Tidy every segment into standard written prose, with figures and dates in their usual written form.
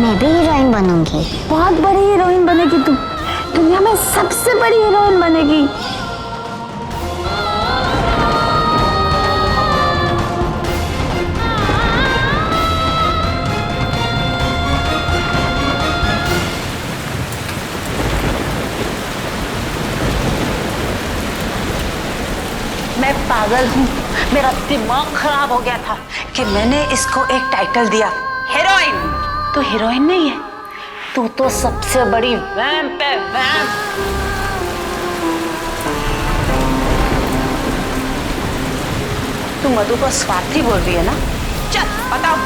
मैं भी हीरोइन बनूंगी। बहुत बड़ी हीरोइन बनेगी तू, दुनिया में सबसे बड़ी हीरोइन बनेगी। मैं पागल हूँ, मेरा दिमाग खराब हो गया था कि मैंने इसको एक टाइटल दिया हीरोइन। तो हीरोइन नहीं है, तू तो सबसे बड़ी वैम्प है, वैम्प। तू मधु को स्वार्थी बोल रही है ना? चल बताओ,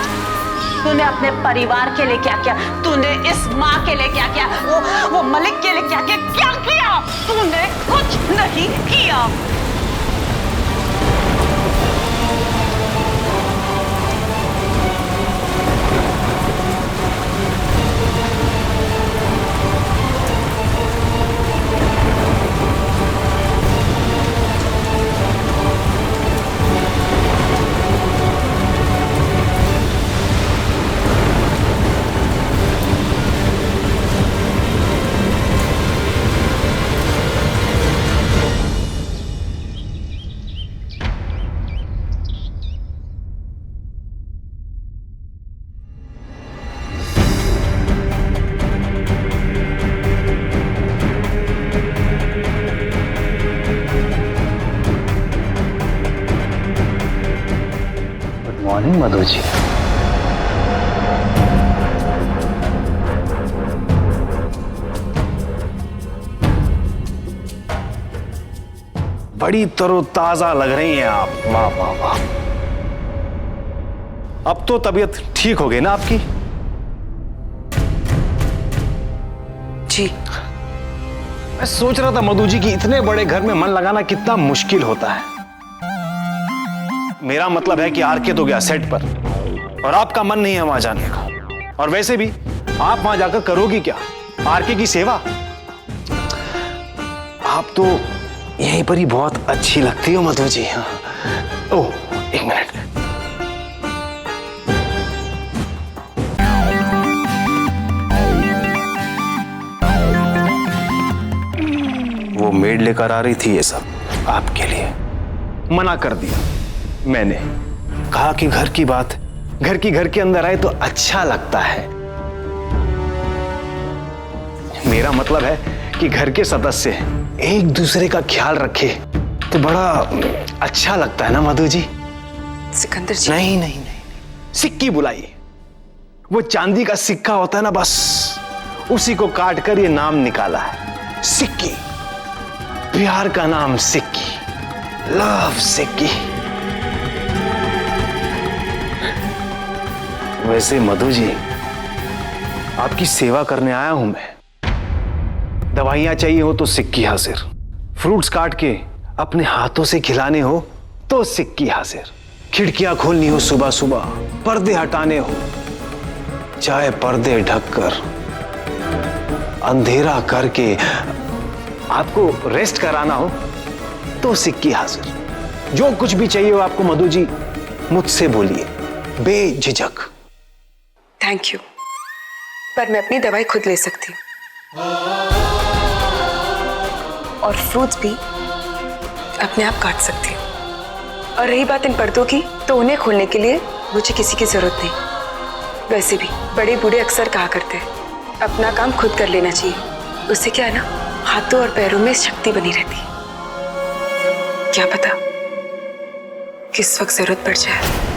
तूने अपने परिवार के लिए क्या किया? तूने इस माँ के लिए क्या किया? वो मलिक के लिए क्या किया? क्या किया? तूने कुछ नहीं किया। मॉर्निंग मधु जी। बड़ी तरोताजा लग रही हैं आप। वाह वाह वाह। अब तो तबीयत ठीक हो गई ना आपकी? जी। मैं सोच रहा था मधु जी कि इतने बड़े घर में मन लगाना कितना मुश्किल होता है। मेरा मतलब है कि आरके तो गया सेट पर और आपका मन नहीं है वहां जाने का। और वैसे भी आप वहां जाकर करोगी क्या? आरके की सेवा? आप तो यहीं पर ही बहुत अच्छी लगती हो मधु जी। हाँ। ओह, एक मिनट। वो मेड लेकर आ रही थी ये सब आपके लिए। मना कर दिया मैंने, कहा कि घर की बात घर के अंदर आए तो अच्छा लगता है। मेरा मतलब है कि घर के सदस्य एक दूसरे का ख्याल रखे तो बड़ा अच्छा लगता है ना मधु जी? सिकंदर जी। नहीं नहीं नहीं, सिक्की बुलाइए। वो चांदी का सिक्का होता है ना, बस उसी को काट कर ये नाम निकाला है, सिक्की। प्यार का नाम सिक्की, लव सिक्की। वैसे मधु जी, आपकी सेवा करने आया हूं मैं। दवाइयां चाहिए हो तो सिक्की हाजिर, फ्रूट्स काट के अपने हाथों से खिलाने हो तो सिक्की हाजिर, खिड़कियां खोलनी हो सुबह सुबह, पर्दे हटाने हो, चाहे पर्दे ढककर अंधेरा करके आपको रेस्ट कराना हो तो सिक्की हाजिर। जो कुछ भी चाहिए हो आपको मधु जी, मुझसे बोलिए बेझिझक। थैंक यू, पर मैं अपनी दवाई खुद ले सकती हूँ और फ्रूट्स भी अपने आप काट सकती हूँ। और रही बात इन पर्दों की, तो उन्हें खोलने के लिए मुझे किसी की जरूरत नहीं। वैसे भी बड़े बूढ़े अक्सर कहा करते हैं अपना काम खुद कर लेना चाहिए। उससे क्या है ना, हाथों और पैरों में शक्ति बनी रहती है। क्या पता किस वक्त जरूरत पड़ जाए।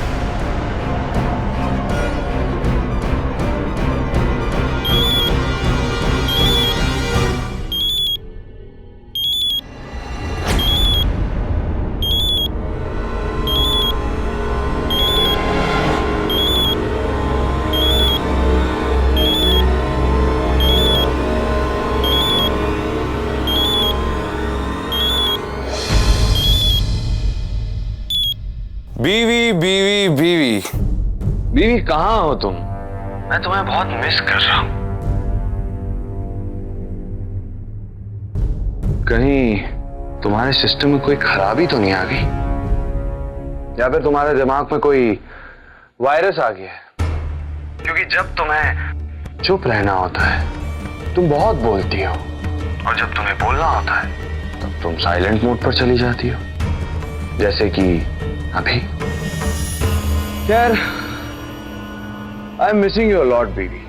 बीवी बीवी बीवी बीवी, कहां हो तुम? मैं तुम्हें बहुत मिस कर रहा हूं। कहीं तुम्हारे सिस्टम में कोई खराबी तो नहीं आ गई, या फिर तुम्हारे दिमाग में कोई वायरस आ गया है? क्योंकि जब तुम्हें चुप रहना होता है। तुम बहुत बोलती हो और जब तुम्हें बोलना होता है तब तुम साइलेंट मोड पर चली जाती हो, जैसे कि अभी। यार, I am missing you a lot baby.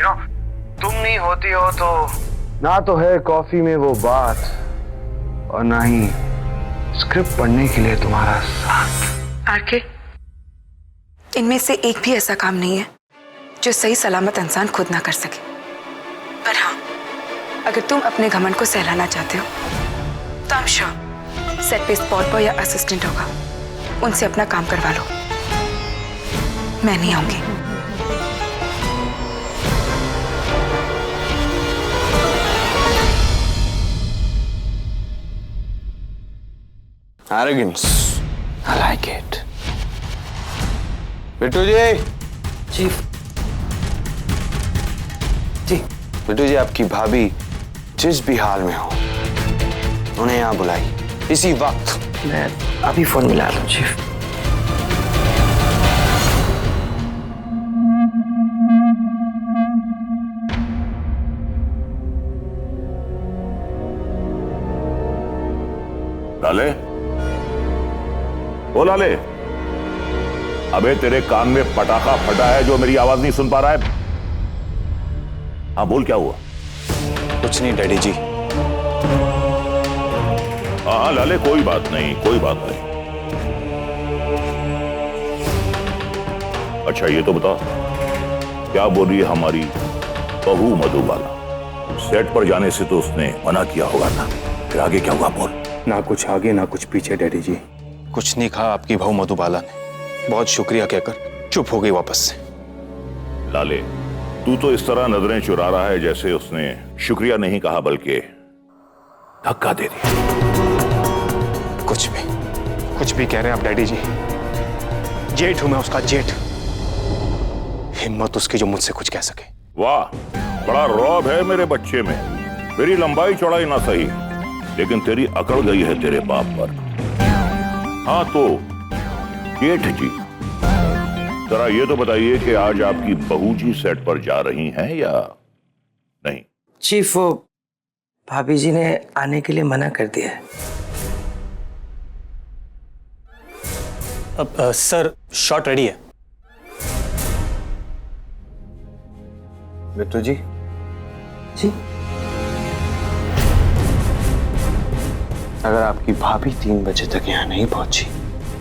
You know, तुम नहीं होती हो तो ना तो है कॉफी में वो बात और ना ही स्क्रिप्ट पढ़ने के लिए तुम्हारा साथ। आरके, इनमें से एक भी ऐसा काम नहीं है जो सही सलामत इंसान खुद ना कर सके। पर हाँ, अगर तुम अपने घमंड को सहलाना चाहते हो तो आई एम श्योर सेट पे स्पॉट बॉय या असिस्टेंट होगा, उनसे अपना काम करवा लो। मैं नहीं आऊंगी। Arrogance. I like it. Bittu ji. Chief ji. Bittu ji, आपकी भाभी जिस भी हाल में हो उन्हें यहाँ बुलाई इसी वक्त। मैं अभी फोन मिला रहा हूँ चीफ। लाले, ओ लाले, अबे तेरे कान में पटाखा फटा है जो मेरी आवाज नहीं सुन पा रहा है? हाँ बोल, क्या हुआ? कुछ नहीं डैडी जी। हाँ लाले, कोई बात नहीं, कोई बात नहीं। अच्छा ये तो बता, क्या बोल रही है हमारी बहू मधुबाला? सेट पर जाने से तो उसने मना किया होगा ना, फिर आगे क्या हुआ बोल। ना कुछ आगे ना कुछ पीछे डैडी जी। कुछ नहीं कहा आपकी बहू मधुबाला ने, बहुत शुक्रिया कहकर चुप हो गई वापस से। लाले, तू तो इस तरह नजरें चुरा रहा है जैसे उसने शुक्रिया नहीं कहा बल्कि धक्का दे दिया। कुछ भी कह रहे हैं आप डैडी जी। जेठ हूं मैं उसका, जेठ। हिम्मत उसकी जो मुझसे कुछ कह सके। वाह, बड़ा रौब है मेरे बच्चे में। मेरी लंबाई चौड़ाई ना सही, लेकिन तेरी अकड़ गई है तेरे बाप पर। हाँ तो जेठ जी, जरा ये तो बताइए कि आज आपकी बहू जी सेट पर जा रही हैं या नहीं? चीफ, वो भाभी जी ने आने के लिए मना कर दिया है। अब सर, शॉट रेडी है। बिट्टू जी। जी। अगर आपकी भाभी 3 बजे तक यहाँ नहीं पहुंची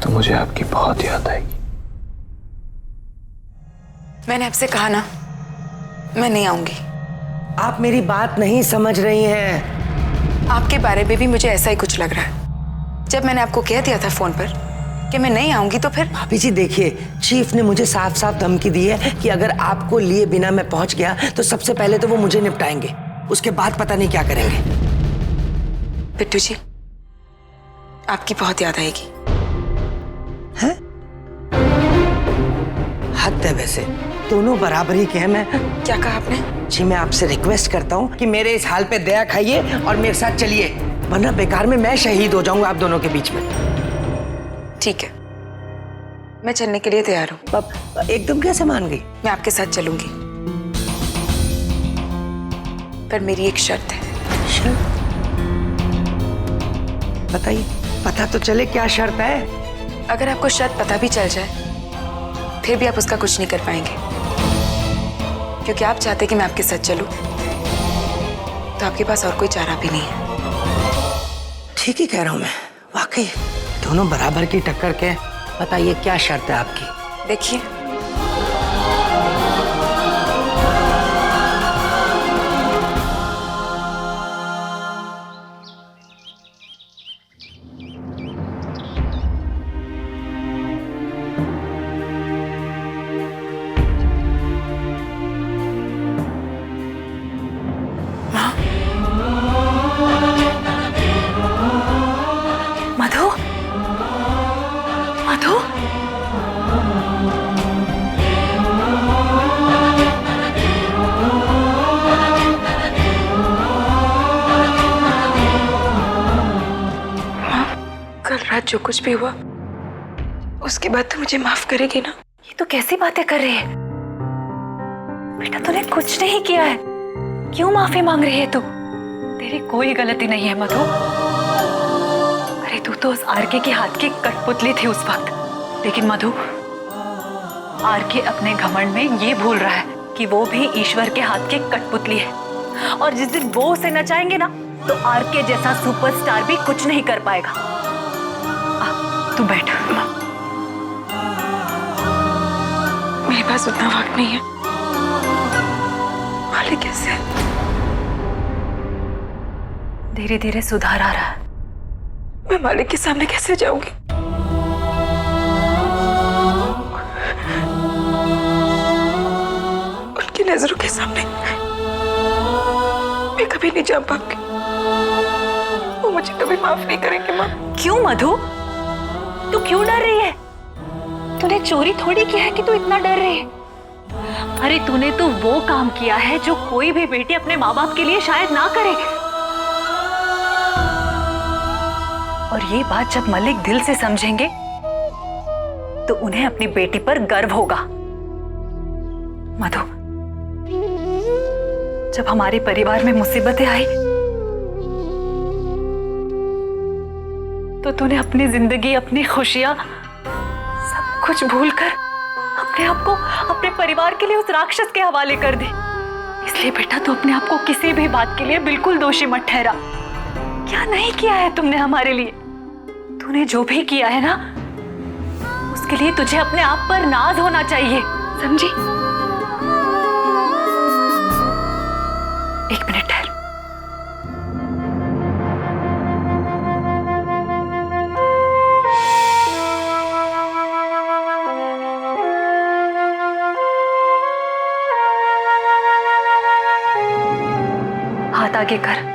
तो मुझे आपकी बहुत याद आएगी। मैंने आपसे कहा ना, मैं नहीं आऊंगी। आप मेरी बात नहीं समझ रही हैं। आपके बारे में भी मुझे ऐसा ही कुछ लग रहा है। जब मैंने आपको कह दिया था फोन पर कि मैं नहीं आऊंगी तो फिर। भाभी जी देखिए, चीफ ने मुझे साफ साफ धमकी दी है कि अगर आपको लिए बिना मैं पहुंच गया तो सबसे पहले तो वो मुझे निपटाएंगे, उसके बाद पता नहीं क्या करेंगे। बिट्टू जी, आपकी बहुत याद आएगी। हैं? हद है वैसे, दोनों बराबरी के हैं। मैं क्या कहा आपने? जी, मैं आपसे रिक्वेस्ट करता हूँ कि मेरे इस हाल पे दया खाइए और मेरे साथ चलिए, वरना बेकार में मैं शहीद हो जाऊंगा आप दोनों के बीच में। ठीक है, मैं चलने के लिए तैयार हूँ। अब एकदम कैसे मान गई? मैं आपके साथ चलूंगी, पर मेरी एक शर्त है। शर्त? बताइए, पता तो चले क्या शर्त है। अगर आपको शर्त पता भी चल जाए फिर भी आप उसका कुछ नहीं कर पाएंगे, क्योंकि आप चाहते कि मैं आपके साथ चलूं, तो आपके पास और कोई चारा भी नहीं है। ठीक ही कह रहा हूं मैं, वाकई दोनों बराबर की टक्कर के। बताइए क्या शर्त है आपकी? देखिए, मधु, मधु, कल रात जो कुछ भी हुआ उसके बाद तो मुझे माफ करेगी ना? ये तो कैसी बातें कर रही है? बेटा तूने कुछ नहीं किया है, क्यों माफी मांग रही है तू? तेरी कोई गलती नहीं है मधु। अरे तू तो उस आरके के हाथ की कठपुतली थी उस वक्त। लेकिन मधु, आरके अपने घमंड में ये भूल रहा है कि वो भी ईश्वर के हाथ की कठपुतली है, और जिस दिन वो उसे नचाएंगे ना, तो आरके जैसा सुपरस्टार भी कुछ नहीं कर पाएगा। तू बैठ। मेरे पास उतना वक्त नहीं है। मालिक कैसे? धीरे धीरे सुधार आ रहा है। मैं मालिक के सामने कैसे जाऊंगी? उनकी नजरों के सामने मैं कभी नहीं जा पाऊंगी। वो मुझे कभी माफ नहीं करेंगे माँ। क्यों मधु, तू क्यों डर रही है? तूने चोरी थोड़ी किया है कि तू इतना डर रही है। अरे तूने तो वो काम किया है जो कोई भी बेटी अपने माँ बाप के लिए शायद ना करे। और ये बात जब मलिक दिल से समझेंगे तो उन्हें अपनी बेटी पर गर्व होगा। मधु, जब हमारे परिवार में मुसीबतें आई तो तूने अपनी जिंदगी, अपनी खुशियां, सब कुछ भूलकर अपने आप को अपने परिवार के लिए उस राक्षस के हवाले कर दी। इसलिए बेटा तू अपने आप को किसी भी बात के लिए बिल्कुल दोषी मत ठहरा। क्या नहीं किया है तुमने हमारे लिए? तूने जो भी किया है ना, उसके लिए तुझे अपने आप पर नाज होना चाहिए, समझी? एक मिनट ठहर। हाथ आगे कर।